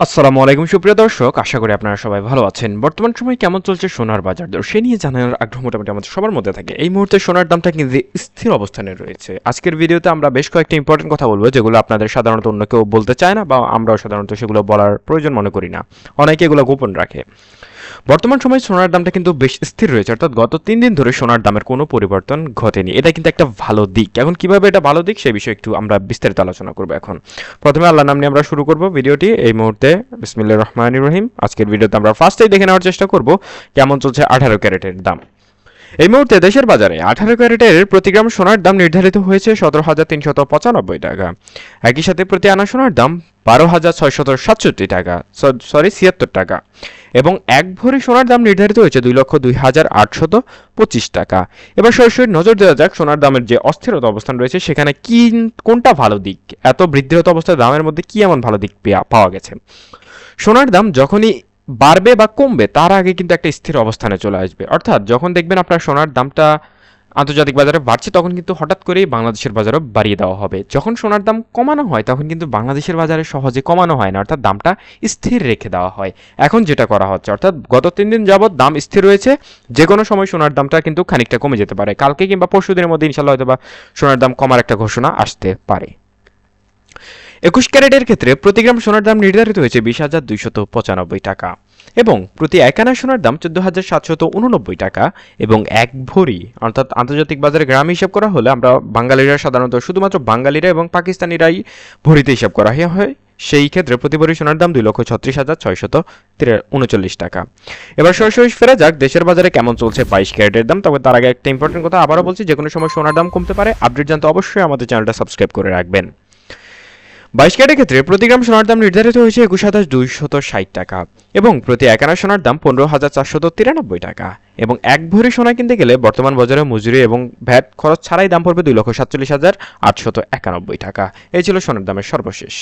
আসসালামু আলাইকুম সুপ্রিয় দর্শক, আশা করি আপনারা সবাই ভালো আছেন। বর্তমান সময়ে কেমন চলছে সোনার বাজার দর সে নিয়ে জানার আগ্রহ মোটামুটি আমাদের সবার মধ্যে থাকে। এই মুহূর্তে সোনার দামটা কিন্তু স্থির অবস্থানে রয়েছে। আজকের ভিডিওতে আমরা বেশ কয়েকটা ইম্পর্টেন্ট কথা বলবো, যেগুলো আপনাদের সাধারণত অন্য কেউ বলতে চায় না, বা আমরাও সাধারণত সেগুলো বলার প্রয়োজন মনে করি না। অনেকে এগুলো গোপন রাখে। বর্তমান সময়ে সোনার দামটা কিন্তু বেশ স্থির রয়েছে, অর্থাৎ গত 3 দিন ধরে সোনার দামের কোনো পরিবর্তন ঘটেনি। এটা কিন্তু একটা ভালো দিক। এখন কিভাবে এটা ভালো দিক সেই বিষয়ে একটু আমরা বিস্তারিত আলোচনা করবো। এখন প্রথমে আল্লাহর নাম নিয়ে আমরা শুরু করব ভিডিওটি এই মুহূর্তে। বিসমিল্লাহির রহমানির রহিম। আজকের ভিডিওতে আমরা ফার্স্টেই দেখে নেওয়ার চেষ্টা করব কেমন চলছে 18 ক্যারেটের দাম। এই মুহূর্তে দেশের বাজারে 18 ক্যারেটের প্রতি গ্রাম সোনার দাম নির্ধারিত হয়েছে 17,395 টাকা। একই সাথে প্রতি আনা সোনার দাম 12,667 টাকা, 76 টাকা। এবং এক ভরি সোনার দাম নির্ধারিত হয়েছে 2,02,825 টাকা। এবার সরাসরি নজর দেওয়া যাক সোনার দামের যে অস্থিরতা অবস্থান রয়েছে সেখানে কি, কোনটা ভালো দিক, এত বৃদ্ধিরত অবস্থায় দামের মধ্যে কি এমন ভালো দিক পাওয়া গেছে। সোনার দাম যখনই বাড়বে বা কমবে তার আগে কিন্তু একটা স্থির অবস্থানে চলে আসবে। অর্থাৎ যখন দেখবেন আপনার সোনার দামটা আন্তর্জাতিক বাজারে বাড়ছে, তখন কিন্তু হঠাৎ করেই বাংলাদেশের বাজারও বাড়িয়ে দেওয়া হবে। যখন সোনার দাম কমানো হয় তখন কিন্তু বাংলাদেশের বাজারে সহজে কমানো হয় না, অর্থাৎ দামটা স্থির রেখে দেওয়া হয়। এখন যেটা করা হচ্ছে, অর্থাৎ গত 3 দিন যাবৎ দাম স্থির রয়েছে। যে কোনো সময় সোনার দামটা কিন্তু খানিকটা কমে যেতে পারে। কালকে কিংবা পরশু দিনের মধ্যে ইনশাল্লাহ হয়তো বা সোনার দাম কমার একটা ঘোষণা আসতে পারে। 21 ক্যারেটের ক্ষেত্রে প্রতি গ্রাম সোনার দাম নির্ধারিত হয়েছে 20,295 টাকা, এবং প্রতি 1 আনা সোনার দাম 14,789 টাকা। এবং এক ভরি, অর্থাৎ আন্তর্জাতিক বাজারে গ্রাম হিসাব করা হলে আমরা বাঙালিরা সাধারণত শুধুমাত্র বাঙালিরা এবং পাকিস্তানিরাই ভরিতে হিসাব করা হয়। সেই ক্ষেত্রে প্রতি ভরি সোনার দাম 2,36,639 টাকা। এবার সরাসরি ফেরা যাক দেশের বাজারে কেমন চলছে 22 ক্যারেটের দাম। তবে তার আগে একটা ইম্পর্টেন্ট কথা আবারও বলছি, যে কোনো সময় সোনার দাম কমতে পারে। আপডেট জানতে অবশ্যই আমাদের চ্যানেলটা সাবস্ক্রাইব করে রাখবেন। 22 ক্যারেটের ক্ষেত্রে প্রতি গ্রাম সোনার দাম নির্ধারিত হয়েছে 21,260 টাকা, এবং প্রতি 1 আনা সোনার দাম 15,493 টাকা। এবং এক ভরি সোনা কিনতে গেলে বর্তমান বাজারে মজুরি এবং ভ্যাট খরচ ছাড়াই দাম পড়বে 2,47,891 টাকা। এই ছিল সোনার দামের সর্বশেষ।